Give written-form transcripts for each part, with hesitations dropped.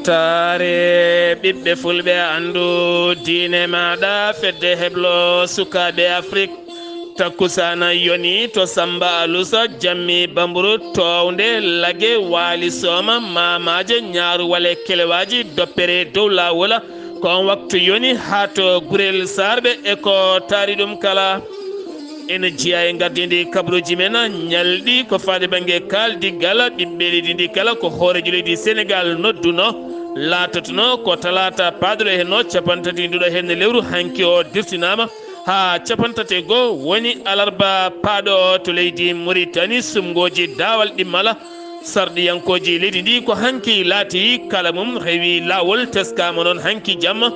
ɓamtare ɓiɓɓe fulɓe andu diine maɗa fedde heblo sukaɓe afrique takkusana yoni to samba alusa jammi bamburu towde lage waali soma mamaje ñaaru wale kelewaji doppere dow lawol kon waktu yoni ha to gurel sarɓe e ko taari ɗum kala ene jiya e gardidi kabaruji men ñalɗi ko faade banggue kaldiggal ɓiɓɓe leydi ndi kala ko hoorejo leydi sénégal nodduno laatatuno ko talata padre henno capantati nduɗo henne lewru hanki o dirtinama ha capantate goo woni alarba paaɗo to leydi mauritanie sumgoji dawal ɗimmala sarɗiyankoji leydi ndi ko hanki laati kala mum rewi lawol teskama noon hanki jamma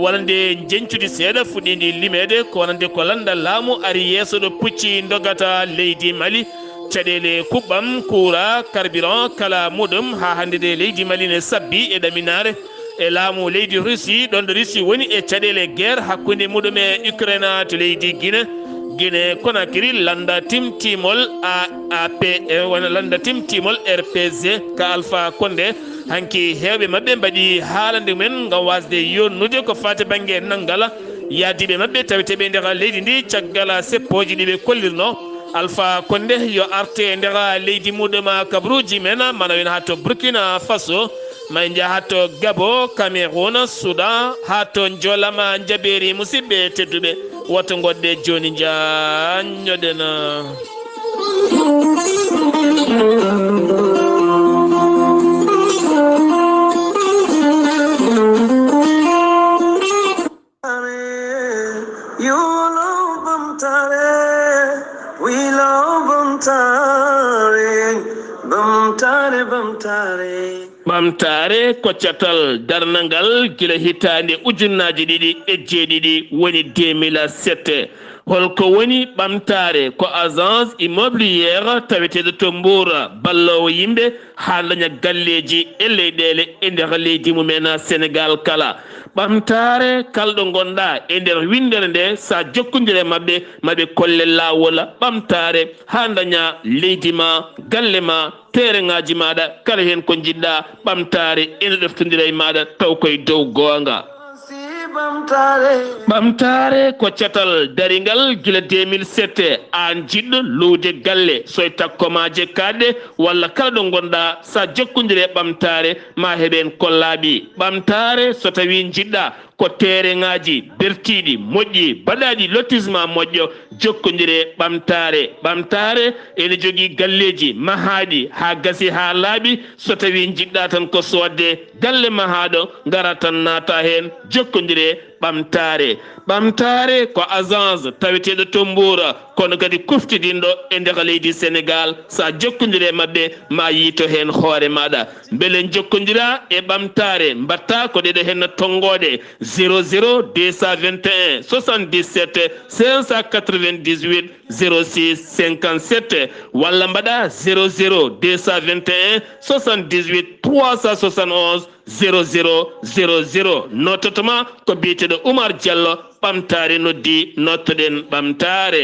wonande jencude seeɗa fuɗɗidi limede ko wonande ko landa laamu ari yeeso ɗo pucci dogata leydi mali caɗele kuɓɓam kuura carburant kala muɗum ha hande de leydi mali ne sabbi e ɗaminare e laamu leydi russie ɗon ɗo russie woni e caɗele guerre hakkude muɗum e ukraine to leydi guine conakry landa timtimol aap wona landa timtimol rpg ka alpha condé hanki hewɓe mabɓe mbaɗi haalande mumen gam wasde yonnude ko fate banggue nanggala yaadiɓe mabɓe taweteɓe nder leydi ndi caggal seppoji ɗiɓe kollirno alpha condé yo arte e nder leydi muɗum kabruji men mana wen ha to burkina faso ma jaa ha to gabo cameroun soudan ha to jolama jaɓeri musidɓe tedduɓe woto goɗɗe joni jañoɗen ɓamtare koccatal darnangal gila hitande ujunnaji ɗiɗi e jeeɗiɗi woni 2007 holko woni ɓamtare ko agence immobiliére taweteɗo to Mbour ballowo yimɓe ha daña galleji e leyɗele e nder leydi mumen sénégal kala ɓamtare kalɗo gonɗa e nder windere nde sa jokkodire mabɓe kolle lawol ɓamtare ha daña leydi ma galle ma tereŋaji maɗa kala hen ko jiɗɗa ɓamtare ene ɗoftodira e maɗa taw koye dow gonga ɓamtare ko catal daringal gila 2007 an jiɗɗo luude galle soye takkomaje kaɗɗe walla kala ɗo gonɗa sa jokkodire ɓamtare ma heɓen kollaɓi ɓamtare so tawi jiɗɗa ko tereŋaji bertiɗi moƴƴi baɗaɗi lotissement moƴƴo jokkodire ɓamtare ene jogui galleji mahaɗi ha gasi ha laaɓi so tawi jiɗɗa tan ko sodde galle mahaɗo gara tan naata hen jokkodire ɓamtare ko agence taweteɗo to Mbour kono kadi kuftidinɗo e nder leydi sénégal sa jokkodire mabɓe ma yiito hen hoore maɗa beele jokkodira e ɓamtare mbatta ko ɗeɗo hen tongoɗe 00 221 77 598 06 57 walla mbaɗa 00 221 78 371 0000 nottotoma ko biyeteɗo Oumar Diallo ɓamtare noddi nottoɗen ɓamtare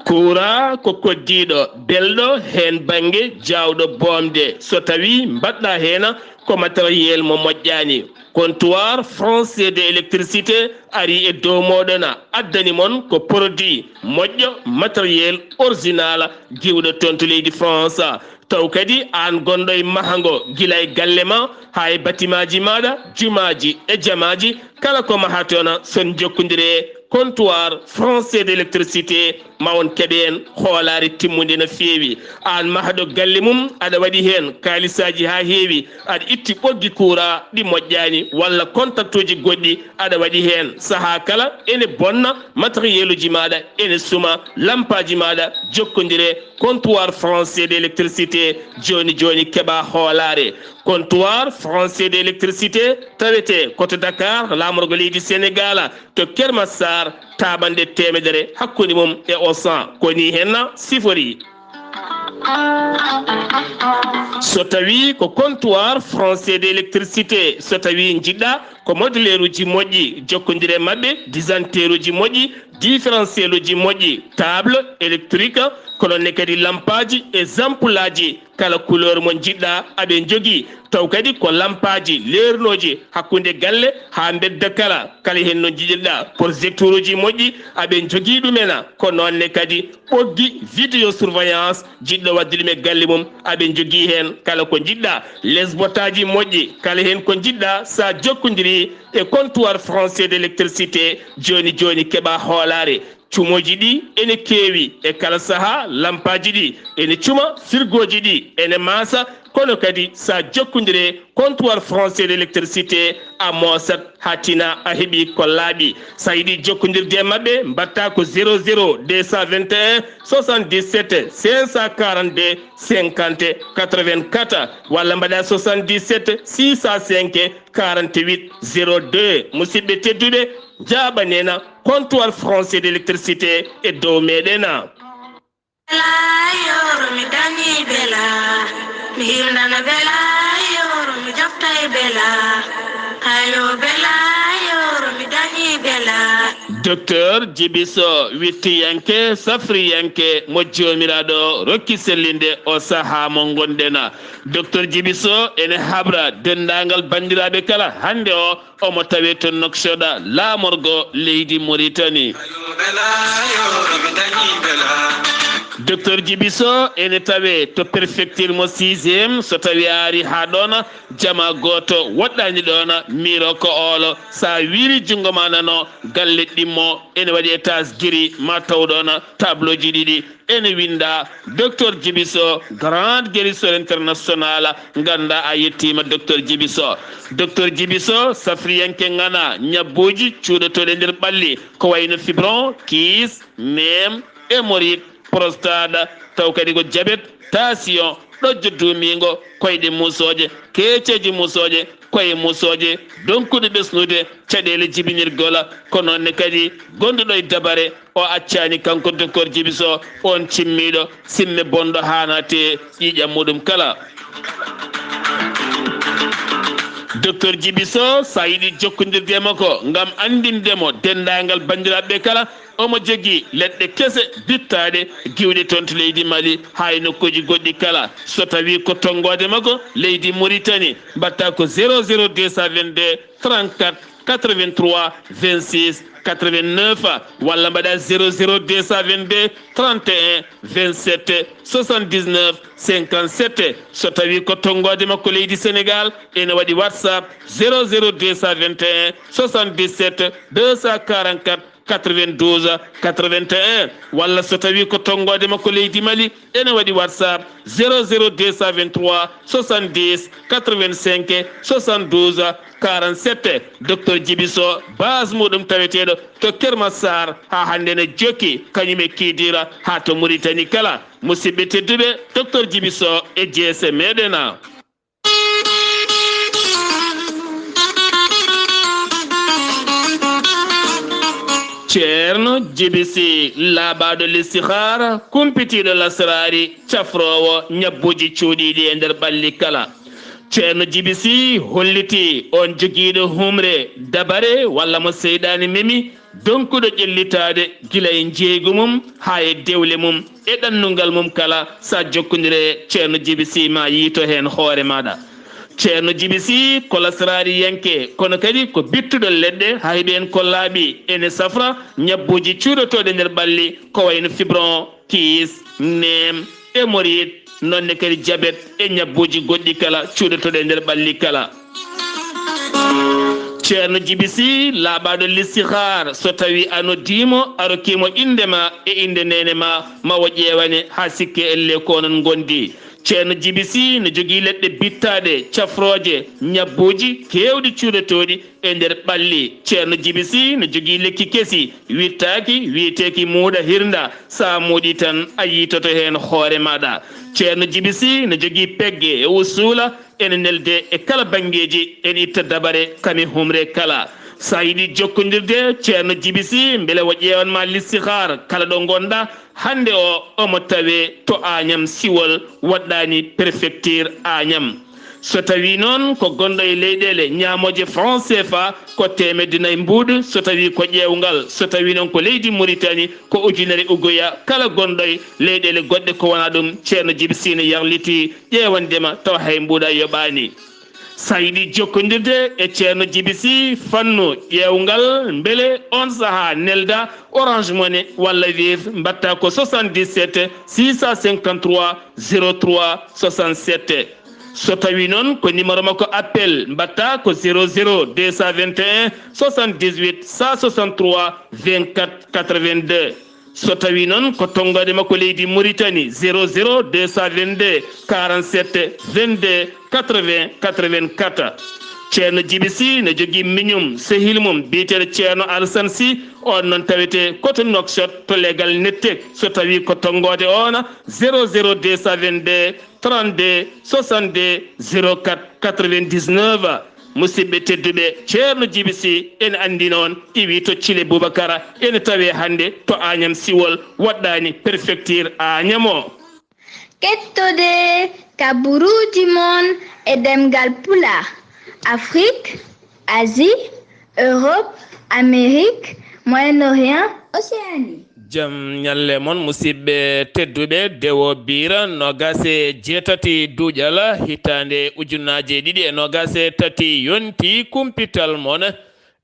kuura ko koddiɗo belɗo hen banggue jawɗo bomde so tawi mbaɗɗa hen ko matériel mo moƴƴani comptoir français de électricité ari e dow moɗon addani mon ko produit moƴƴo matériel original giwɗo toon to leydi france taw kadi an gonɗo e mahango gila e galle ma ha e batimaji maɗa jumaji e jamaji kala ko maha toon son jokkodire comptoir français d' électricité ma on keɓe en hoolare timmude no feewi an mahaɗo galle mum aɗa waɗi hen kalisaji ha heewi aɗa itti ɓoggi kuura ɗi moƴƴani walla contact uji goɗɗi aɗa waɗi hen saaha kala ene bonna matériel uji maɗa ene suma lampaji maɗa jokkodire comptoir français d' électricité joni keɓa hoolare comptoir français d' électricité tawete koto Dakar lamorgo leydi Sénégal to Kermassar taɓanɗe temedere hakkude mum e Auchan koni henna sifori so tawi ko comptoir français d' électricité so tawi jiɗɗa ko modulaire uji moƴƴi jokkodire mabɓe disanteur uji moƴƴi différentiel uji moƴƴi table électrique kono ne kadi lampaji e zampulaji kala couleur mo jiɗɗa aɓe jogui taw kadi ko lampaji leernoji hakkude galle ha bedda kala hen no jiɗirɗa projecteur uji moƴƴi aɓe jogui ɗumena ko nonne kadi ɓoggi vidéo surveillance jiɗɗo wadde ɗum e galle mum aɓe jogui hen kala ko jiɗɗa lesbotaji moƴƴi kala hen ko jiɗɗa sa jokkodiri e comptoir français d' électricité joni joni keɓa hoolare cumoji ɗi ene keewi e kala saaha lampaji ɗi ene cuma firgoji ɗi ene maasa kono kadi sa jokkodire comptoir français d' électricité a moosat ha tina a heeɓi ko laaɓi sa yiiɗi jokkodirde mabɓe mbatta ko 00 221 77 542 50 84 walla mbaɗa 77 605 48 02 musidɓe tedduɓe jaɓanena comptoir français d' électricité e dow meɗena mi dañi bela mi himɗana bela yoro mi jofta e bela ayo bela yoro mi dañi bela docteur Djibiso wittiyanke safriyanke mo jomiraɗo rokki sellinde o saaha mo gondena docteur Djibiso ene habra dendagal bandiraɓe kala hande o omo tawe to noksoɗa lamorgo leydi Mauritanie docteur Djibiso ene tawe to préfecture mo 6e so tawi ari ha ɗona jama goto woɗɗani ɗona miro ko olo sa wiri jungo ma nano galle ɗimmo ene waɗi étage guiri ma tawɗona tableau ji ɗiɗi ene winda docteur Djibiso grande guérisseur international ganda a yettima docteur Djibiso docteur Djibiso safriyanke ngana ñabbuji cuuɗotoɗe nder ɓalli ko wayno fibron kiis nem hémorroïde prostate taw kadi ko diabète tension ɗojjo duumigo koyɗe musoje keeceji musoje koye musoje donkude ɓesnude caɗele jibinirgola ko nonne kadi gonduɗo e dabare o accani kanko docteur Djibiso on cimmiɗo simme bonɗo hanate ƴiƴam muɗum kala docteur Djibiso sa yiɗi jokkodirde makko gam andindemo dendagal bandiraɓe kala omo jogui leɗɗe kese bittaɗe giwɗe toon to leydi Mali ha e nokkuji goɗɗi kala so tawi ko tonggode makko leydi Mauritanie mbatta ko 00222 34 83 26 89 walla mbaɗa 00222 31 27 79 57 so tawi ko tonggode makko leydi Sénégal ene waɗi WhatsApp 00221 77 244 92 81 walla so tawi ko tonggode makko leydi Mali ene waɗi WhatsApp 00223 70 85 72 47 docteur Djibiso base muɗum taweteɗo to Kermassar ha hande ne jokki kañum e kiidira ha to Mauritanie kala musidɓe tedduɓe docteur Djibiso e jeese meɗena ceerno Djibisi laaɓaɗo listihara kumpitiɗo lasrari cafrowo ñabbuji cuuɗiɗi e nder ɓalli kala ceerno Djibisi holliti on joguiɗo humre dabare walla mo seyɗani memi donkuɗo ƴellitade gila e jeygu mum ha e dewle mum e ɗannungal mum kala sa jokkodire ceerno Djibisi ma yiito hen hoore maɗa ceerno Djibisi ko lasrari yanke kono kadi ko bittuɗo leɗɗe ha heeɓi en kollaɓi ene safra ñabbuji cuuɗotoɗe nder ɓalli ko wayno fibron kiis nem hémorroïde nonne kadi diabète e ñabbuji goɗɗi kala cuuɗotoɗe nder ɓalli kala ceerno Djibisi laaɓaɗo listihar so tawi a noddimo a rokkimo indema e inde nene ma mawo ƴewane ha sikke elle ko onon gondi ceerno Djibisi ne jogui leɗɗe bittaɗe cafroje ñabbuji kewɗi cuuɗotoɗi e nder ɓalli ceerno Djibisi ne jogui lekki kesi wittaki wiyeteki muuɗa hirda sa muuɗi tan a yitoto hen hoore maɗa ceerno Djibisi ne jogui pegge e usula ene nelde e kala banggueji ene itta dabare kami humre kala sa yiɗi jokkodirde ceerno Djibisi beele o ƴewanma listihar kala ɗo gonɗa hande o omo tawe to Agnam Siwol waɗɗani préfecture Agnam so tawi noon ko gonɗo e leyɗele ñamoje franc CFA ko temedde nayyi mbuuɗ so tawi ko ƴeewgal so tawi noon ko leydi Mauritanie ko ujunere ugoya kala gonɗo e leyɗele goɗɗe ko wona ɗum ceerno Djiby Sy ne yarliti ƴeewandema taw hay mbuuɗa yoɓani sa yiɗi jokkodirde e ceerno Djiby Sy fannu ƴeewgal beele on saaha nelda Orange Money walla Wave mbatta ko 77 653 03 67 so tawi noon ko numéro makko appel mbatta ko 00 221 78 163 24 82 so tawi noon ko tonggode makko leydi Mauritanie 00 222 47 22 80 84 ceerno Djiby Sy ne jogui miñum sehil mum biyeteɗo ceerno Alassane Sy on noon tawete koto Nouakchott to legal nettek so tawi ko tonggode ona 00 222 32 62 04 99 musidɓe tedduɓe ceerno Djiby Sy ene andi noon iwi to Thile Boubacara ene tawe hande to Agnam Siwol waɗɗani préfecture Agnam o kettode kaburuji mon e ɗemngal pulaar Afrique, Asie, Europe, Amérique, Moyen-Orient, Océanie. Jam ñalle mon musidɓe tedduɓe dewo biira nogase jeetati duujal hitande ujunnaje ɗiɗi e nogase tati yonti kumpital mon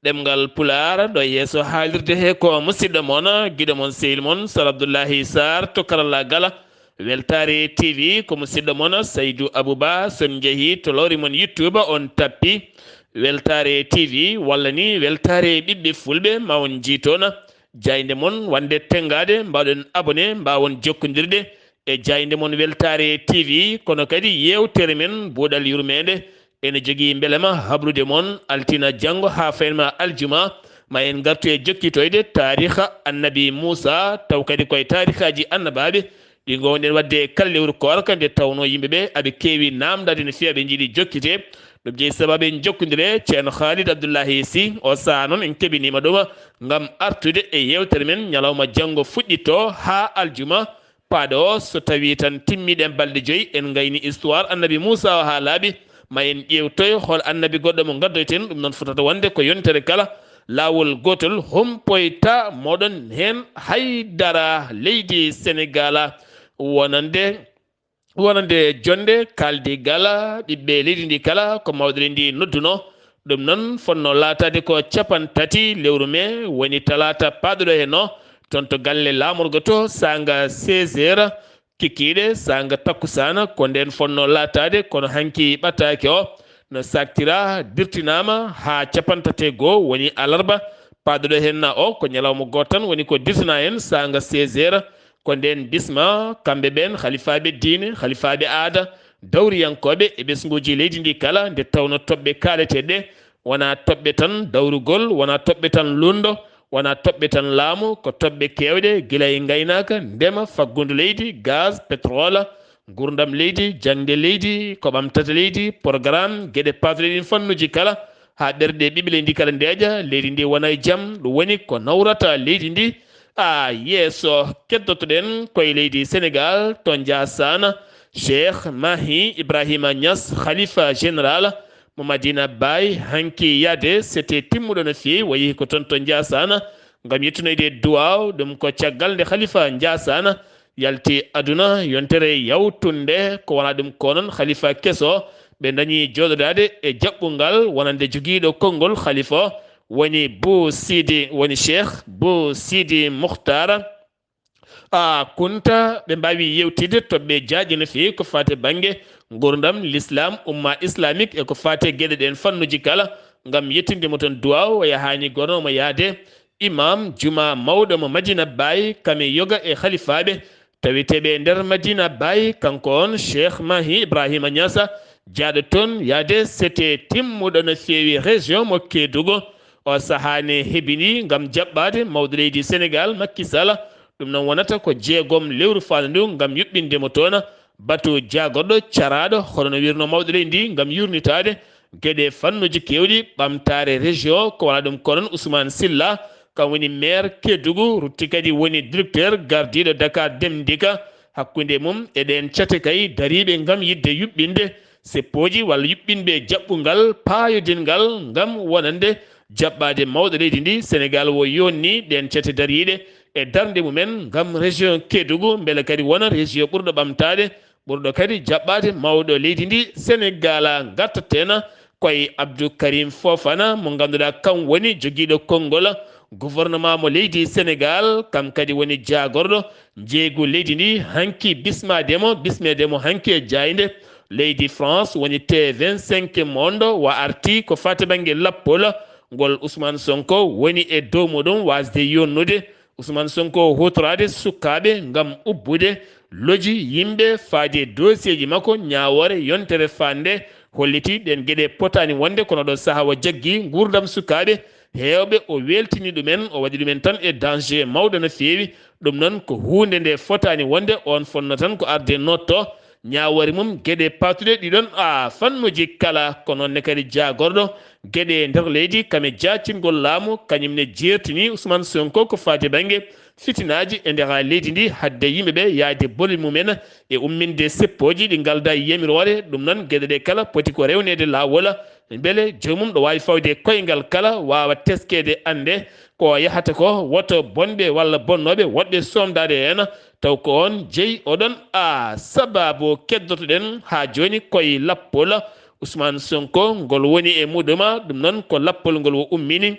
ɗemngal pulaar ɗo yeeso haalirde he ko musidɗo mon guiɗo mon sehil mon Sar Abdullaahi Saar to karallagal weltare TV ko musidɗo mon Saydou Abouba son jeehi to lawri mon YouTube on tappi weltare TV walla ni weltare ɓiɓɓe fulɓe ma on jiitona jayde mon wande tengade mbawɗen abonné mbawon jokkodirde e jayde mon weltare TV kono kadi yewtere men boɗal yurmede ene jogui beelema habrude mon altina janggo ha faynma aljuma ma en gartu e jokkitoyde tariha annabi Moussa taw kadi koye tarihaji annabaɓe ɗi gowɗen wadde kala lewru korka nde tawno yimɓeɓe aɓe kewi namdade no fewi ɓe jiiɗi jokkite ɗum jeeyi sababu en jokkodire ceerno Khalid Abdullahi Sy o saha noon en keɓinima ɗum gam artude e yewtere men ñalawma janggo fuɗɗito ha aljuma paaɗo o so tawi tan timmiɗen balɗe joyyi en gayni histoire annabi Moussa o ha laaɓi ma en ƴewtoy hol annabi goɗɗo mo gaddoyten ɗum noon fotata wonde ko yontere kala lawol gotol hompoyta moɗon hen haydara leydi Sénégal wonande jonde kaldi gala ɓiɓɓe leydi ndi kala ko mawɗo ndi nodduno ɗum noon fonno latade ko capan tati lewru me woni talata paɗuɗo hen no toon to galle lamorgo to sanga 16h kikiɗe sanga takkusana ko nden fonno latade kono hanki ɓattake o no saktira dirtinama ha capantate goho woni alarba paɗuɗo hen na o ko ñalawma goto tan woni ko dirtina hen sanga 16h ko nden bisma kamɓe ɓen halifaɓe diine halifaɓe aada dawriyankoɓe e ɓesguji leydi ndi kala nde tawno toɓɓe kaleteɗe wona toɓɓe tan dawrugol wona toɓɓe tan lundo wona toɓɓe tan laamu ko toɓɓe kewɗe guila e gaynaka ndema faggudu leydi gaz pétrole gurdam leydi jangde leydi ko ɓamtata leydi programme gueɗe patuɗe ɗin fannuji kala ha ɓerɗe ɓiɓɓe leydi ndi kala ndeeƴa leydi ndi wona e jaam ɗum woni ko nawrata leydi ndi yeeso keddotoɗen koye leydi Sénégal to Ndiassane Cheikh Mahi Ibrahima Niass khalifa général mo Madina Baye hanki yaade c'était timmuɗo no fewi wayi ko toon to Ndiassane gam yettunoyde duwaw ɗum ko caggal nde khalifa Ndiassane yalti aduna yontere yawtunde ko wona ɗum ko noon khalifa kesso ɓe dañi joɗodade e jaɓɓungal wonande joguiɗo konngol khalifa woni Bou Sidi woni Cheikh Bou Sidi Mokhtar kunta ɓe mbawi yewtide toɓɓe jaaƴi no fewi ko fate banggue gurdam l'islam umma islamique e ko fate gueɗe ɗen fannuji kala gam yettindemo toon duwaw o yahani gonomo yaade imam juma mawɗo mo Madina Baye kame yoga e khalifaɓe taweteɓe nder Madina Baye kanko on Cheikh Mahi Ibrahima Niass jaaɗo toon yaade c'était timmuɗo no fewi région mo Kédougou o sahane heɓini gam jaɓɓade mawɗo leydi Sénégal Macky Sall ɗum noon wonata ko jeegom lewru fandu ndu gam yuɓɓindemo toon batu jagorɗo caraɗo hono wirno mawɗo leydi ndi gam yurnitade gueɗe fannuji kewɗi ɓamtare région ko wona ɗum konon Ousmane Silla kam woni maire Kédougou rutti kadi woni directeur gardiɗo Dakar Dem Dikka hakkude mum eɗen cate kay dariɓe gam yidde yuɓɓinde seppoji walla yuɓɓinɓe jaɓɓungal paayodingal ngam wonande jaɓɓade mawɗo leydi ndi Sénégal wo yonni ɗen cete dariɗe e darde mumen ngam région Kédougou beele kadi wona région ɓurɗo ɓamtade ɓurɗo kadi jaɓɓade mawɗo leydi ndi Sénégal gartatena koye Abdou Karim Fofana mo ganduɗa kam woni joguiɗo konngol gouvernement mo leydi Sénégal kam kadi woni jagorɗo jeeygu leydi ndi hanki bismedemo hanki e jayde leydi France woni T25 monde wa arti ko fate banggue lappol ngol Ousmane Sonko woni e dow muɗum wasde yonnude Ousmane Sonko hutorade sukaɓe ngam ubbude loji yimɓe faade dossier ji makko ñawore yontere fande holliti ɗen gueɗe potani wonde kono ɗo saaha o jaggui gurdam sukaɓe hewɓe o weltini ɗumen o waɗi ɗumen tan e danger mawɗo no fewi ɗum noon ko hunde nde fotani wonde on fonno tan ko arde notto ñawore mum gueɗe patuɗe ɗiɗon fannuji kala ko nonne kadi jagorɗo gueɗe nder leydi kame jacingol laamu kañumne jertini Ousmane Sonko ko fati banggue fitinaji e nder leydi ndi hadde yimɓeɓe yaade bolol mumen e umminde seppoji ɗi galda yamirore ɗum noon gueɗe ɗe kala poti ko rewnede lawol beele jomum ɗo wawi fawde koyngal kala wawa teskede ande ko yahata ko woto bonɓe walla bonnoɓe woɗɓe somdade hen taw ko on jeeyi oɗon sababu keddotoɗen ha joni koye lappol Ousmane Sonko ngol woni e muɗuma ɗum noon ko lappol ngol o ummini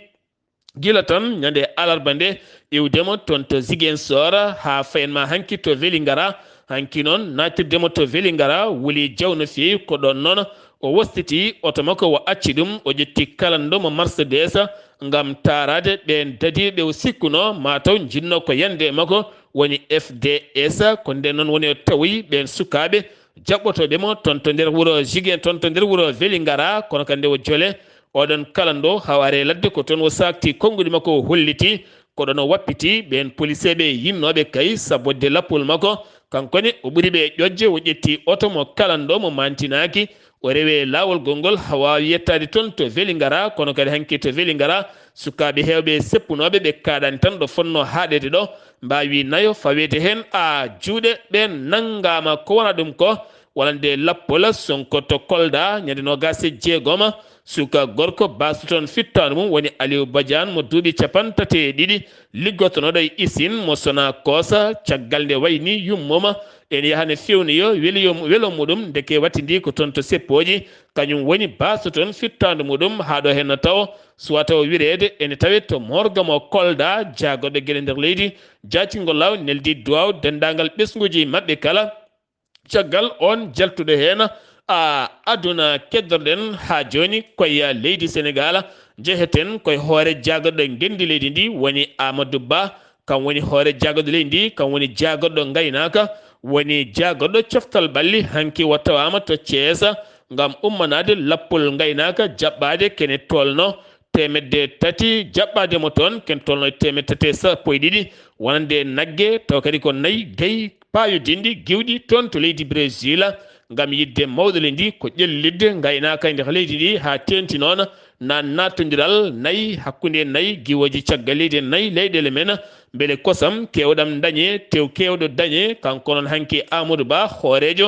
gila tan ñande alarba nde iwdemo toon to Ziguinchor ha fayenma hanki to Vélingara hanki noon natirdemo to Vélingara wuli jaw no fewi ko ɗon noon o wostiti oto makko o acci ɗum o ƴetti kalando mo Mercedes ngam tarade ɓen dadiɓe o sikkuno mataw jinno ko yande makko woni FDS ko nden noon woni o tawi ɓen sukaɓe jaɓɓotoɓemo toon to nder wuuro toon to nder wuuro Vélingara kono kande o jole oɗon kalando haware ladde ko toon o sakti konguɗi makko o holliti ko ɗon o wappiti ɓen policeɓe yinnoɓe kay sabbode lappol makko kankone o ɓuuri ɓe ƴoƴje o ƴetti oto mo kalando mo mantinaki o rewe lawol gongol ha wawi yettade toon to Vélingara kono kadi hanki to Vélingara sukaɓe hewɓe seppunoɓe ɓe kaɗani tan ɗo fonno haɗede ɗo mbawi nayo fawede hen juuɗe ɓen naggama ko wona ɗum ko wonande lappol Sonko to Kolda ñande 26 suka gorko basu toon fittanu mum woni Aliou Badiane mo duuɓi 32 liggotonoɗo e usine mo sona koosa caggal nde wayni yummoma en yahane fewniyo welo muɗum deke wattidi ko toon to seppoji kañum woni basu toon fittandu muɗum haɗo hen taw suwa taw wirede ene tawe to morga mo Kolda jagoɗo gueɗe nder leydi jacingol law neldi duwaw dendagal ɓesguji mabɓe kala caggal on jaltuɗo hen aduna keddorɗen ha joni koye leydi Sénégal jeheten koye hoore jagoɗɗo gendi leydi ndi woni Amadou Ba kam woni hoore jagoɗɗo leydi ndi kam woni jagoɗɗo gaynaka woni jagoɗɗo coftal balli hanki wattawama to Thiès ngam ummanade lappol gaynaka jaɓɓade kene tolno 300 jaɓɓademo toon ken tolno 340 wonande naggue taw kadi ko nayyi gayi payodindi giwɗi toon to leydi Brésil ngam yidde mawɗo leydi ndi ko ƴellidde gaynaka e nder leydi ndi ha tenti noon na nattodiral nayyi hakkude nayyi giwoji caggal leydi nayyi leyɗele men beele kosam kewɗam dañe tew kewɗo dañe kanko noon hanki Amadou Ba hoorejo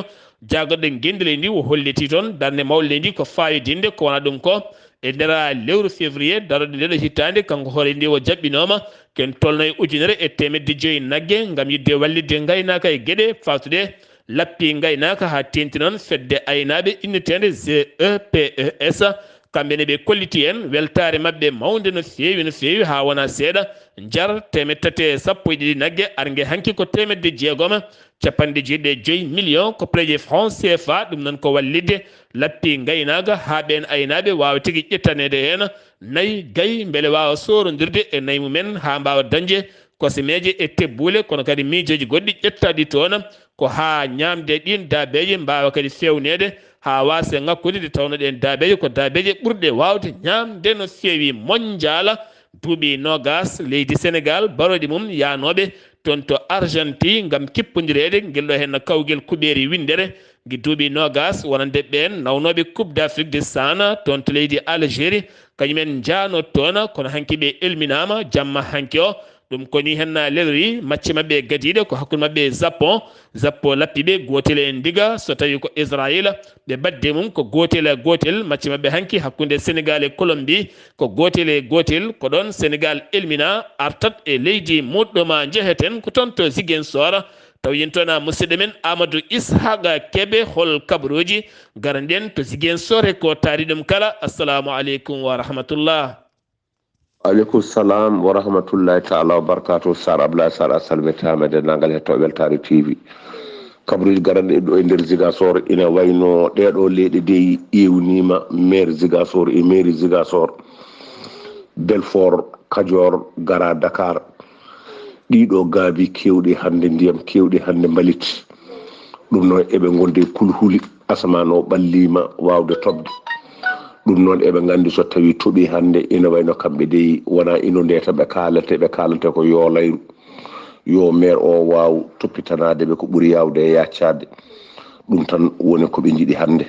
jagoɗɗo gendi leydi ndi o holliti toon darde mawɗo leydi ndi ko fayodinde ko wona ɗum ko e nder lewru février daroɗe ndeɗo hittande kanko hoore ndi o jaɓɓinoma ken tolno e 1,5 naggue ngam yidde wallidde gaynaka e gueɗe fatude lappi gaynaka ha tenti noon fedde aynaɓe innetede GEPES kamɓene ɓe kolliti en weltare mabɓe mawde no fewi ha wona seeɗa jar 310 naggue argue hanki ko 695 millions ko préje franc CFA ɗum noon ko wallidde lappi gaynaka ha ɓen aynaɓe wawa tigui ƴettanede hen nayyi gayi beele wawa sorodirde e nayyi mumen ha mbawa dañde kosemeje e tebbule kono kadi miijoji goɗɗi ƴettaɗi toon ko ha ñamde ɗin daabeje mbawa kadi fewnede ha wasa ngakkude nde tawno ɗen daabeje ko daabeje ɓurɗe wawde ñamde no fewi mondial duuɓi nogas leydi Sénégal baroɗi mum yanoɓe toon to Argentine ngam kippodirede guelɗo hen kawguel kuɓeri windere gui duuɓi nogas wonande ɓen nawnoɓe coupe d'Afrique de San toon to leydi Algérie kañumen jano toon kono hanki ɓe elminama jamma hanki o ɗum koni henna lelri macce mabɓe gadiɗe ko hakkude mabɓe Japon lappiɓe gotel e ndiga so tawi ko Israël ɓe badde mum ko gotel e gotel macce mabɓe hanki hakkude Sénégal e Colombie ko gotel e gotel ko ɗon Sénégal elmina artat e leydi muɗɗoma jeheten ko toon to Ziguinchor taw yintona musidɗo men Amadou Ishaqa Kebe hol kabaruji garanden to Ziguinchor e ko taari ɗum kala. Assalamu aleykum wa rahmatullah. aleykum salam wa rahmatullahi taala wa barakatuh. Sar Abdullaahi Saar a salmitama dendagal hettoɓe Weltare TV. kabaruji garanɗe ɗo e nder Ziguinchor ina wayno ɗeɗo leyɗe de ƴewnima maire Ziguinchor e mairie Ziguinchor, Belfort, Kadior, Gara, Dakar. ɗiɗo gaabi kewɗi hande ndiyam kewɗi hande mbalit ɗum noon eɓe gonde kulhuli asaman o ɓallima wawde tobde ɗum noon eɓe gandi so tawi toɓi hande ina wayno kamɓe de wona ino ndeta ɓe kalate ko yo layru yo maire o waw toppitanade ɓe ko ɓuuri yawde e yaccade ɗum tan woni koɓe jiiɗi hande.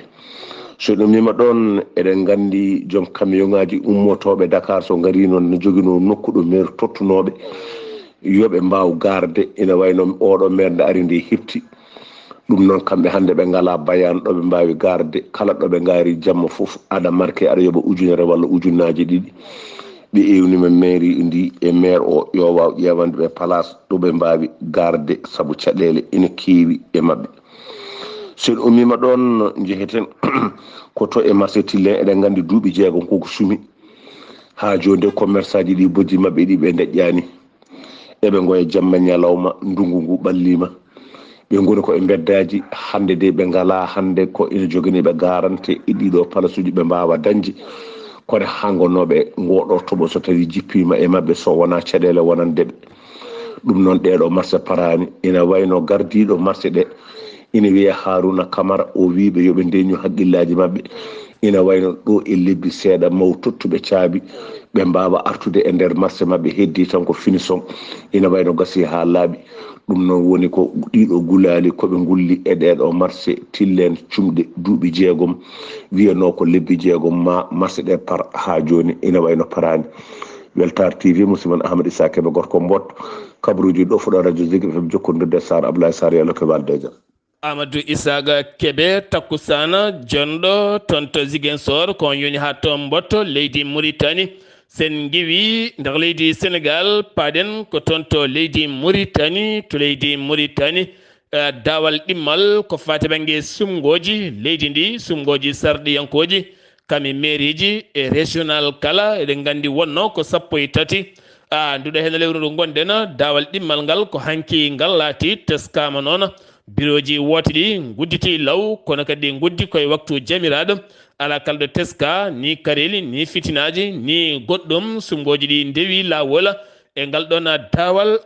so ɗum nima ɗon eɗen gandi joom camion ngaji ummotoɓe Dakar so gari noon ne joguino nokku ɗo maire tottunoɓe yoɓe mbaw garde ina wayno oɗo maire nde ari nde hepti ɗum noon kamɓe hande ɓe ngala bayan ɗoɓe mbawi garde kala ɗoɓe gaari jamma foof aɗa marqué aɗa yoɓa ujunere walla ujunnaji ɗiɗi ɓe ewnima mairie ndi e maire o yo waw ƴewande ɓe place ɗoɓe mbawi garde saabu caɗele ina keewi e mabɓe. so en ummima ɗon jeheten ko to e marché Tillen eɗen gandi duuɓi jeegom koko sumi ha joni commerçant ji ɗi bojji mabɓe ɗi ɓe deƴƴani eɓe goya jamma ñalawma ndungu ngu ɓallima ɓe goni ko e beddaji hande de ɓe ngala hande ko ina joguiniɓe garante e ɗiɗo place uji ɓe mbawa dañde kono hangonoɓe ngoɗo toɓo so tawi jippima e mabɓe so wona caɗele wonandeɓe ɗum noon ɗeɗo marché parani ina wayno gardiɗo marché ɗe ina wiye Haruna Camara o wiɓe yoɓe ndeñu haqqillaji mabɓe ina wayno ɗo e lebbi seeɗa maw tottuɓe caabi ɓe mbawa artude e nder marché mabɓe heddi tan ko finition ina wayno gasi ha laaɓi ɗum noon woni ko ɗiɗo gulali koɓe gulli e ɗeɗo marché Tillen cumɗe duuɓi jeegom wiyano ko lebbi jeegom ma marché ɗe par ha joni ina wayno parani. Weltare TV musidman Ahmad Issa Kebe gorko mbotto kabaruji ɗo fuɗo radio Zik FM jokkodirde Sar Abdullaahi Saar yallo ke waldeja. Amadou Ishaqa Kebe takkusana jonɗo toon to Ziguinchor ko yoni ha toon mbotto leydi Mauritanie sen giwi nder leydi Sénégal paɗen ko toon to leydi Mauritanie dawal ɗimmal ko fati banggue sumgoji leydi ndi sumgoji sarɗiyankoji kami mairie ji e régional kala eɗen gandi wonno ko 13 nduɗo hen lewru ndu gonɗen dawal ɗimmal ngal ko hanki ngal laati teskama noon bureau ji wote ɗi gudditi law kono kadi guddi koye waktu jamiraɗo ala kalɗo teska ni kareli ni fitinaji ni goɗɗum sumgoji ɗi ndewi lawol e ngal ɗon dawal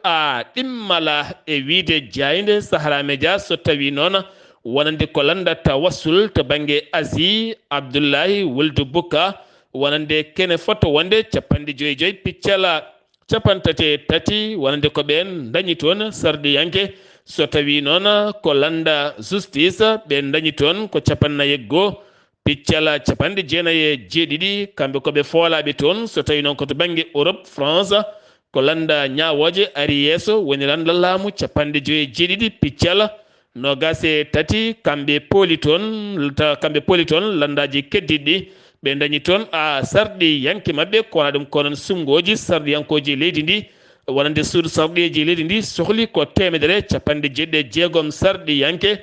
ɗimmala e wiide jayde Sahara Média so tawi noon wonande ko landata wassul to banggue Asie Abdullahi Wuldu Bukka wonande kene foto wonde 55 piccala 33 wonande ko ɓen dañi toon sardiyanke so tawi noon ko landa justice ɓe dañi toon ko 51 piccala 97 kamɓe koɓe foolaɓe toon so tawi noon koto banggue Europe France ko landa ñawoje ari yeeso woni landa laamu 57 piccala 23 kamɓe pooli toon landaji keddiɗɗi ɓe dañi toon sarɗi yanke mabɓe kowona ɗum konon sumgoji sarɗiyankoji leydi ndi wonande suudu sarɗiji leydi ndi sohli ko 196 sarɗi yanke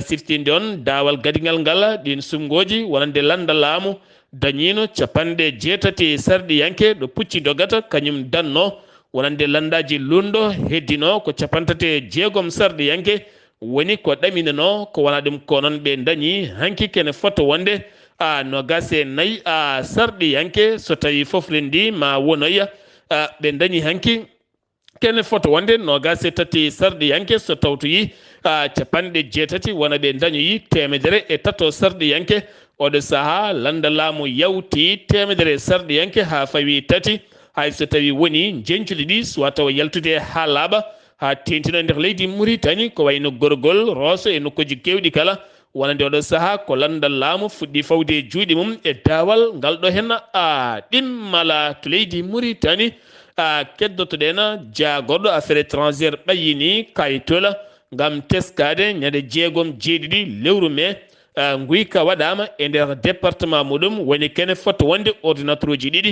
siftinde on dawal gadigal ngal ɗin sumgoji wonande landa laamu dañino 80 sarɗi yanke ɗo pucci dogata kañum danno wonande landaji lundo heddino ko 36 sarɗi yanke woni ko ɗaminano ko wona ɗum ko noon ɓe dañi hanki kene foto wonde 24 sarɗi yanke so tawi fofle ndi ma wonoya ɓe dañi hanki kene foto wonde 23 sarɗi yanke so tawtoyi 80 wona ɓe dañoyi 103 sarɗi yanke oɗo saaha landa laamu yawti 100 sarɗi yanke ha fawi 3 hay so tawi woni jencuɗi ɗi soit tawa yaltude ha laaɓa ha tentino nder leydi Mauritanie ko wayno gorgol Rosso e nokkuji kewɗi kala wonande oɗo saaha ko landal laamu fuɗɗi fawde juuɗe mum e dawal ngal ɗo hen ɗimmala to leydi Mauritanie keddotoɗen jagorɗo affaire étrangére ɓayini kayitola ngam teskade ñande jeegom jeeɗiɗi lewru me guyka waɗama e nder département muɗum woni kene foto wonde ordinateur uji ɗiɗi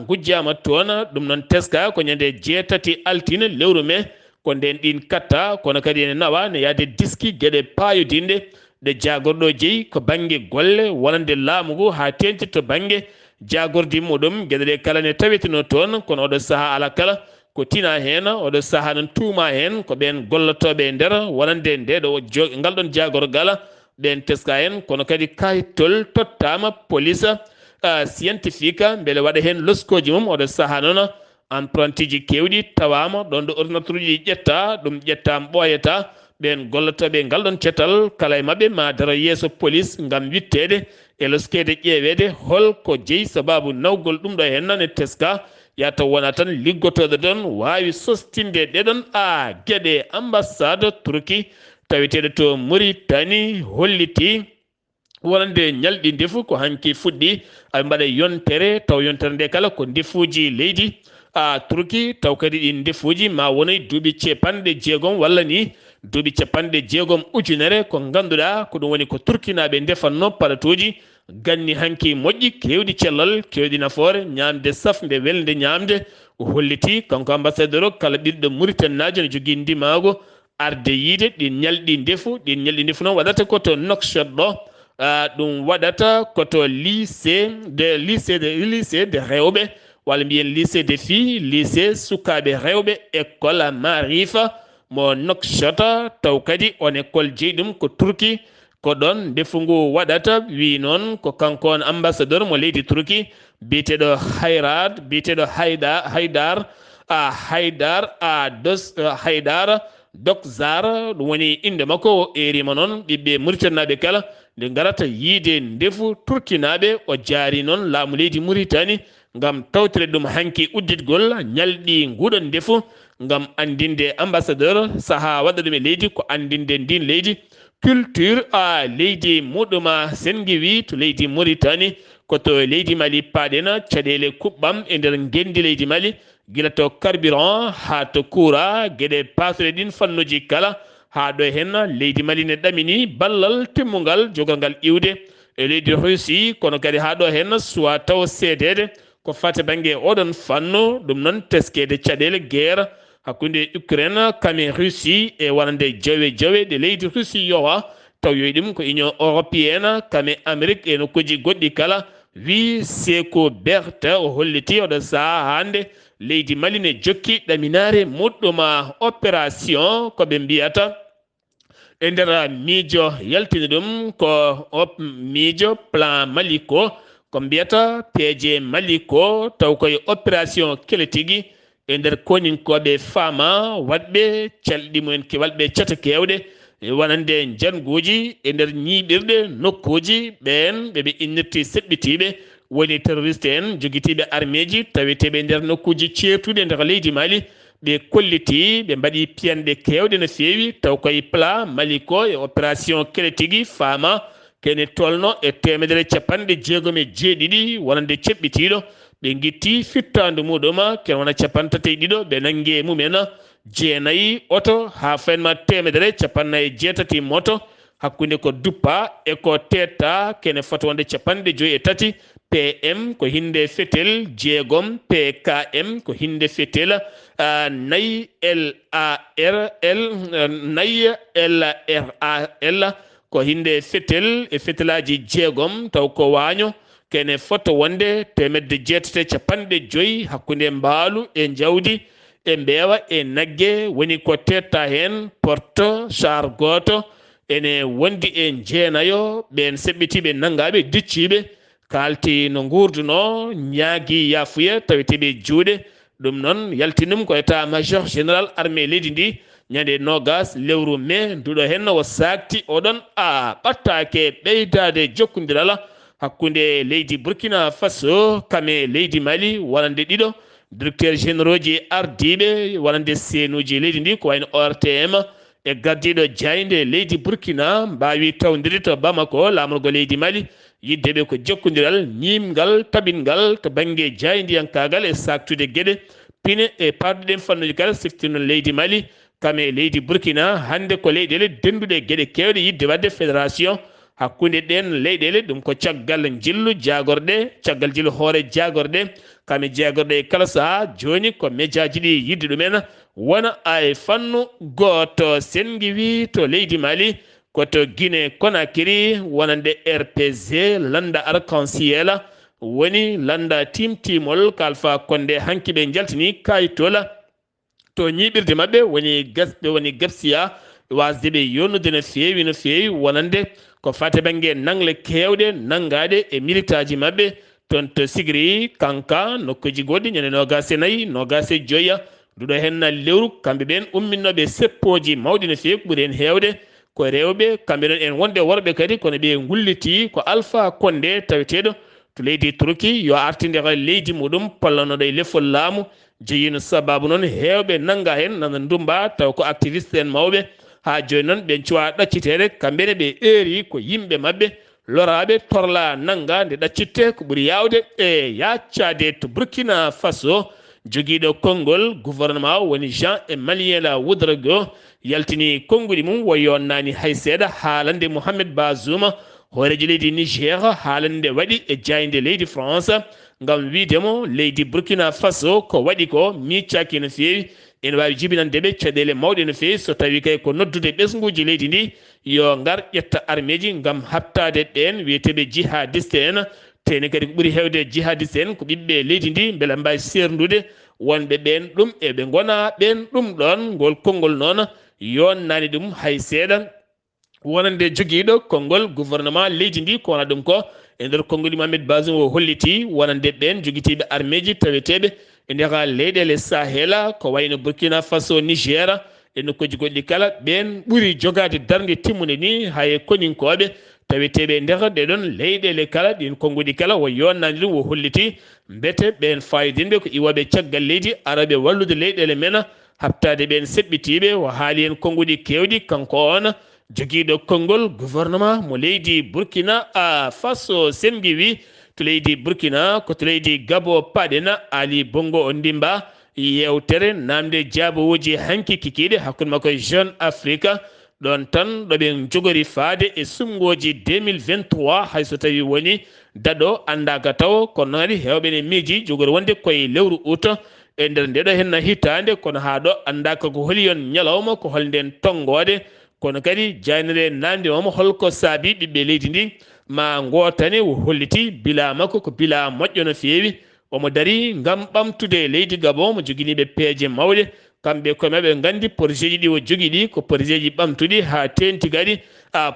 gujjama toon ɗum noon teska ko ñande jeetati altine lewru me ko nden ɗin katta kono kadi ene nawa ne yaade diski gueɗe payodinde ɗe jagorɗo jeeyi ko banggue golle wonande laamu ngu ha tenti to banggue jagordi muɗum gueɗe ɗe kala ne tawetino toon kono oɗo saaha ala kala ko tina hen oɗo saaha nan tuuma hen ko ɓen gollotoɓe e nder wonande ndeɗo ngal ɗon jagorgal ɓen teska hen kono kadi kayitol tottama police scientifique beele waɗa hen loskoji mum oɗo saaha noon empreinte ji kewɗi tawama ɗon ɗo ordinateur uji ƴetta ɗum ƴettama ɓoyata ɓen gollotoɓe ngal ɗon cetal kala e mabɓe ma dara yeeso police ngam wittede e loskede ƴeewede holko jeeyi sababu nawgol ɗum ɗo hen ne teska yata wona tan liggotoɗo ɗon wawi sostinde ɗeɗon gueɗe ambassade Turquie taweteɗo to Mauritanie holliti wonande ñalɗi ndefu ko hanki fuɗɗi aɓe mbaɗa yontere taw yontere nde kala ko ndefuji leydi Turquie taw kadi ɗi ndefuji ma wonoy duuɓi cepanɗe jeegom walla ni duuɓi capanɗe jeegom ujunere ko ganduɗa ko ɗum woni ko turkinaɓe ndefanno palatuji ganni hanki moƴƴi kewɗi cellal kewɗi nafoore ñamde safde welde ñamde holliti kanko ambassadeur kala ɓiɗɗo Mauritanie najo ne jogui ndimago arde yiide ɗin ñalɗi ndefu noon waɗata koto Nouakchott ɗo ɗum waɗata koto lycée de rewɓe walla mbiyen lycée de filles lycée sukaɓe rewɓe école Marifa mo Nouakchott taw kadi on école jeeyiɗum ko Turquie ko ɗon ndefu ngu waɗata wi noon ko kanko on ambassadeur mo leydi Turquie biyeteɗo Haydar Dokzar ɗum woni inde makko o erima noon ɓiɓɓe Mauritanaɓe kala nde garata yiide ndefu turkinaɓe o jaari noon laamu leydi Mauritanie ngam tawtire ɗum hanki udditgol ñalɗi nguɗon ndefu ngam andinde ambassadeur saaha waɗa ɗum e leydi ko andinde ndin leydi culture leydi muɗuma sengi wi to leydi Mauritanie koto leydi Mali paaɗena caɗele kuɓɓam e nder gendi leydi Mali gila to carburant ha to coura gueɗe pasre ɗin fannuji kala ha ɗo hen leydi Mali ne ɗamini ballal timmugal jogalngal iwde e leydi Russie kono kadi ha ɗo hen suwa taw seedede ko fate banggue oɗon fannu ɗum noon teskede caɗele guerre hakkude Ukraine kame Russie e wonande jawe ɗe leydi Russie yowa taw yoyi ɗum ko Union européenne kame Amérique e nokkuji goɗɗi kala wi Seko Berthe o holliti oɗo saaha hande leydi Mali ne jokki ɗaminare muɗɗuma opération koɓe mbiyata e nder miijo yaltini ɗum ko miijo plan Maliko ko mbiyata peeje Maliko taw koye opération kele tigui e nder koninkoɓe faama waɗɓe calɗi mumen walɓe cata kewɗe wonande janguji e nder ñiɓirɗe nokkuji ɓen ɓeɓe innirti seɓɓitiɓe woni terroriste en joguitiɓe armée ji taweteɓe nder nokkuji ceertuɗe nder leydi Mali ɓe kolliti ɓe mbaɗi piyanɗe kewɗe no fewi taw koye plan Maliko e opération kele tigui faama kene tolno e 160 wonande ceɓɓitiɗo ɓe guitti fittandu muɗum ken wona 32 ɓe nangue mumen jeenayyi oto ha faynma 180 moto hakkude ko duppa e ko tetta kene fota wonde 53 PM ko hinde fetel jeegom PKM ko hinde fetel nayi LRAL ko hinde fetel e fetelaji jeegom taw ko waño kene fota wonde 175 hakkude mbaalu e jawdi e mbeewa e nagge woni ko tetta hen porte char goto ene wondi e jeenayo ɓen seɓɓitiɓe nangaɓe dicciɓe kalti no gurduno ñaagui yafuya taweteɓe juuɗe ɗum noon yaltinum ko état major général armée leydi ndi ñande nogas lewru mai nduɗo hen o sakti oɗon ɓattake ɓeydade jokkodiral hakkude leydi Burkina Faso kame leydi Mali wonande ɗiɗo directeur généraux ji ardiɓe wonande senuji leydi ndi ko wayno ORTM e gardiɗo jayde leydi Burkina mbawi tawdirde to Bamako lamorgo leydi Mali yiddeɓe ko jokkodiral ñimgal tabingal to banggue jaydiyankagal e saktude gueɗe pine e parduɗen fannuji kala siftino leydi Mali kame leydi Burkina hande ko leyɗele denduɗe gueɗe kewɗe yidde wadde fédération hakkude ɗen leyɗele ɗum ko caggal jillu jagorɗe caggal jillu hoore jagorɗe kame jagorɗe e kala saaha joni ko médiaji ɗi yidde ɗumen wona ay fannu goto sengi wi to leydi Mali koto Guinée Conakry wonande RPG landa arc-en-ciel woni landa timtimol kalfa konde hankiɓe jaltini kayitola to ñiɓirde mabɓe woni gabsiya wasde ɓe yonnude no fewi wonande ko fate banggue nangle kewɗe nangade e militaji mabɓe toon to sigiri kanka nokkuji goɗɗi ñande nogase nayyi nogase joyya duɗo henna lewru kamɓe ɓen umminnoɓe seppoji mawɗi no fewi ɓuuri hen hewde ko rewɓe kamɓe ɗon en wonde worɓe kadi kono ɓe gulliti ko Alpha Condé taweteɗo to leydi Turki yo artinde leydi muɗum pallanoɗo e lefol laamu jeyino sababu noon hewɓe nanga hen nana ndumba taw ko activiste en mawɓe ha joni noon ɓen cuwa ɗaccitede kamɓene ɓe eeri ko yimɓe mabɓe loraɓe torla nanga nde ɗaccitte ko ɓuuri yawde e yaccade to Burkina Faso joguiɗo konngol gouvernement woni Jean-Emmanuel Ouedraogo yaltini konnguli mum wo yonnani hay seeɗa haalande Mohamed Bazoum horeji leydi Niger haalande waɗi e jayde leydi France ngam widemo leydi Burkina Faso ko waɗi ko miccaki no fewi ene wawi jibinandeɓe caɗele mawɗe no fewi so tawi kay ko noddude ɓesguji leydi ndi yo ngar ƴetta armeji ngam habtade ɗen wiyeteɓe jihadiste en teni kadi ko ɓuuri hewde jihadiste en ko ɓiɓɓe leydi ndi beela mbawi serdude wonɓe ɓen ɗum eɓe gona ɓen ɗum ɗon ngol konngol noon yonnani ɗum hay seeɗa wonande joguiɗo konngol gouvernement leydi ndi ko wona ɗum ko e nder konngoli Mohamed Bazoum o holliti wonande ɓen joguitiɓe armeji taweteɓe e nder leyɗele Sahel ko wayno Burkina Faso Niger e nokkuji goɗɗi kala ɓen ɓuuri jogade darde timmude ni hay koninkoɓe taweteɓe nder ɗeɗon leyɗele kala ɗin konngudi kala wo yonnani ɗum wo holliti mbete ɓen fayidinɓe ko iwoɓe caggal leydi araɓe wallude leyɗele men habtade ɓen seɓɓitiɓe o haali hen konngudi kewɗi kanko on joguiɗo konngol gouvernement mo leydi Burkina Faso sengi wi to leydi Burkina ko to leydi Gabo paɗen Ali Bongo o ndimba yewtere namde jaabowoji hanki kikiɗe hakkude makko e Jeune Afrique ɗon tan ɗoɓe jogori faade e sumgoji 2023 hayso tawi woni daɗo andaka taw kono kadi hewɓe ne miiji jogori wonde koye lewru août e nder ndeɗo henna hitande kono ha ɗo andaka ko holi yon ñalawma ko holnden tongode kono kadi jaynere namde mamo holko saabi ɓiɓɓe leydi ndi ma gotane o holliti bila makko ko bila moƴƴo no fewi omo dari ngam ɓamtude leydi Gabon mo joguiniɓe peeje mawɗe kamɓe koye maɓe gandi projet ji ɗi o jogui ɗi ko projet ji ɓamtuɗi ha tenti kadi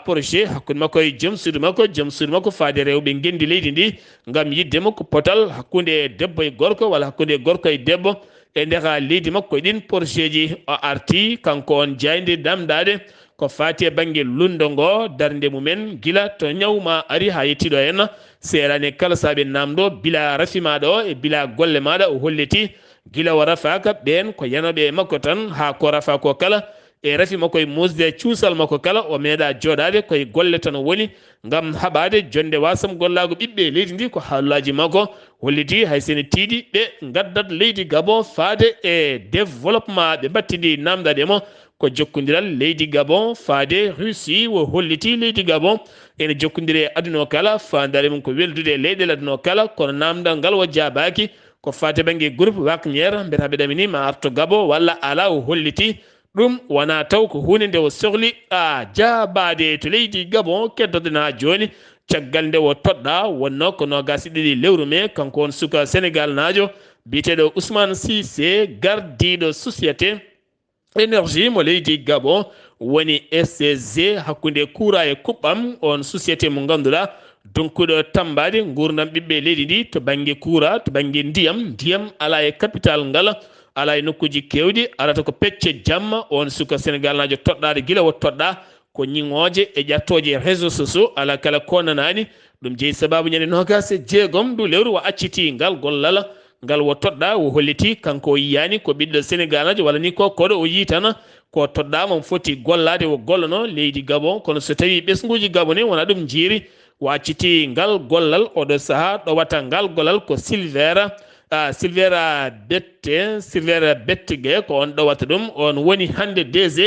projet hakkude makko e joom suudu makko faade rewɓe gendi leydi ndi ngam yiddemo ko potal hakkude debbo e gorko walla hakkude gorko e debbo e nder leydi makko ɗin projet ji o arti kanko on jayde damdade ko fati e banggue lundo ngo darde mumen gila to ñawma ari ha yettiɗo hen serani kala saaɓe namdo bila rafi maɗa o e bila golle maɗa o holliti gila o rafaka ɓen ko yanoɓe makko tan ha ko rafa ko kala e rafi makko e musde cuusal makko kala o meeɗa joɗade koye golle tan woni ngam haɓade jonde wasam gollago ɓiɓɓe leydi ndi ko haalullaji makko holliti hay sene tiiɗi ɓe gaddat leydi Gabon faade e développement ɓe battidi namdademo ko jokkodiral leydi Gabon faade Russie wo holliti leydi Gabon ene jokkodiri aduna o kala fandare mum ko weldude leyɗele aduna o kala kono namdal ngal wo jabaki ko fate banggue groupe Wagner mbiyata ɓe ɗamini ma arto Gabon walla ala o holliti ɗum wona taw ko hunde nde o sohli jabade to leydi Gabon keddoɗen ha joni caggal nde o toɗɗa wonno ko nogasi ɗiɗi lewru mai kanko on suka Sénégal najo biteɗo Ousmane Cissé gardiɗo société énergie mo leydi Gabon woni SCG hakkude courant e kuɓɓam on société mo ganduɗa donkuɗo tambade gurdam ɓiɓɓe leydi ndi to banggue courant to banggue ndiyam ala e capital ngal ala e nokkuji kewɗi arata ko pecce jamma on suka Sénégal najo toɗɗade guila wo toɗɗa ko ñiŋoje e ƴattoje réseaux sociaux ala kala konanani ɗum jeeyi sababu ñande nogase jeegom du lewru o acciti ngal gollal ngal wo toɗɗa o holliti kanko o yiyani ko ɓiɗɗo Sénégal ajo walla ni ko koɗo o yi tan ko toɗɗama foti gollade o gollono leydi Gabon kono so tawi ɓesguji Gabon en wona ɗum jiiri o acciti ngal gollal oɗo saaha ɗo watta ngal gollal ko Silver silvera bettige ko on ɗowata ɗum on woni hande DG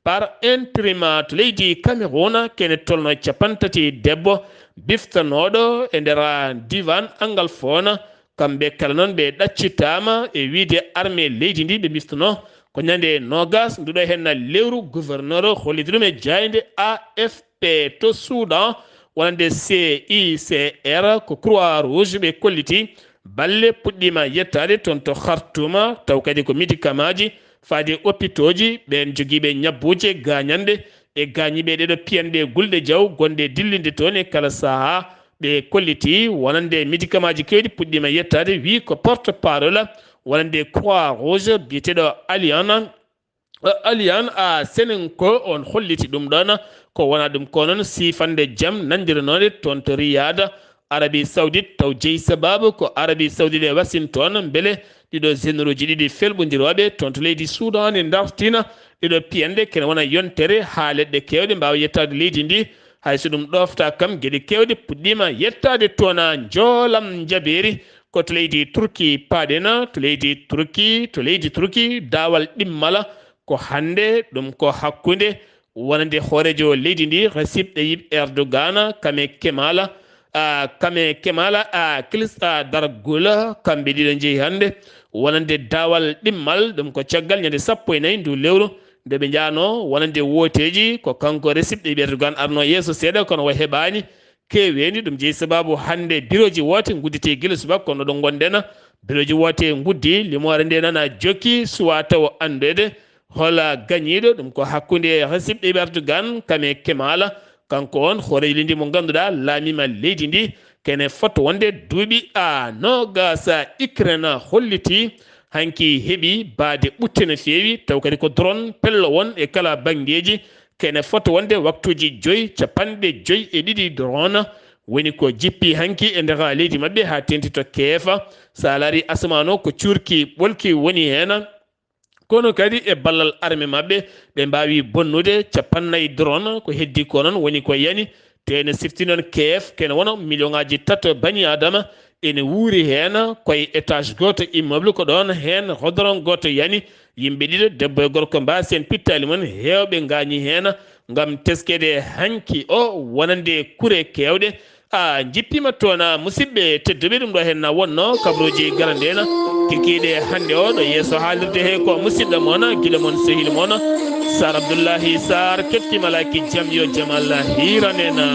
par intérim to leydi Cameroun kene tolno capantati debbo biftanoɗo e nder divan anglophone kamɓe kala noon ɓe ɗaccitama e wiide armée leydi ndi ɓe biftano ko ñande nogas nduɗo henna lewru gouverneur holliti ɗum e jayde AFP to Soudan wonande CICR ko Croix Rouge ɓe kolliti balle puɗɗima yettade toon to Khartoum taw kadi ko médicament ji faade hôpitaux ji ɓen joguiɓe ñabbuji gañande e gañiɓe ɗeɗo piyanɗe gulɗe jaw gonde dillinde toon e kala saaha ɓe kolliti wonande médicament ji kewɗi puɗɗima yettade wi ko porte parole wonande Croix Rouge biyeteɗo Alian a Senenko on holliti ɗum ɗon ko wona ɗum ko noon sifande jaam nandiranode toon to Riyad Arabie Saoudite taw jeeyi sababu ko Arabie Saoudite e Washington beele ɗiɗo généraux ji ɗiɗi felɓodiroɓe toon to leydi Soudan e dartina ɗiɗo piyande kene wona yontere ha leɗɗe kewɗe mbawa yettade leydi ndi hayso ɗum ɗofta kam gueɗe kewɗe puɗɗima yettade toona joolam jabeeri ko to leydi Turki paɗena to leydi Turki dawal ɗimmala ko hande ɗum ko hakkude wonande hoorejo leydi ndi Recep Tayyip Erdogan kame Kemala Kilisa Dargula kamɓe ɗiɗo jeeyi hande wonande dawal ɗimmal ɗum ko caggal ñande 14 ndu lewru nde ɓe jano wonande woteji ko kanko Recep Tayyip Erdogan arno yeeso seeɗa kono o heɓani kewendi ɗum jeeyi sababu hande biroji woote guddite guila subaka kono ɗo gondena biroji woote guddi limore nde nana jokki suwa taw andede hola gañiɗo ɗum ko hakkude Recep Tayyip Erdogan kame Kemala kanko on hoorejo leydi mo ganduɗa laamima leydi ndi kene foto wonde duuɓi nogasa Ukraine holliti hanki heeɓi baade ɓutte no feewi taw kadi ko drone pello won e kala banggueji kene foto wonde waktuji 5.2 drone woni ko jippi hanki e nder leydi mabɓe ha tenti to keefa sa laari asmano ko curki ɓolki woni hen kono kadi e ballal armé mabɓe ɓe mbawi bonnude 50 drone ko heddi ko noon woni ko yani te ene sifti noon keef kene wona million ngaji 3 bani adama ene wuuri hen koye étage goto immeuble ko ɗon hen hodron goto yani yimɓe ɗiɗo debbo e gorko mbasi hen pittali mon hewɓe gañi hen gam teskede hanki o wonande kure kewɗe jippima toon musidɓe tedduɓe ɗum ɗo hen wonno kabruji garandena kikiɗe hande o ɗo yeeso haalirde he ko musidɗo moon guila moon sehil moon Saar Abdullaahi Saar kettimalaki jaam yo jaam Allah hiranena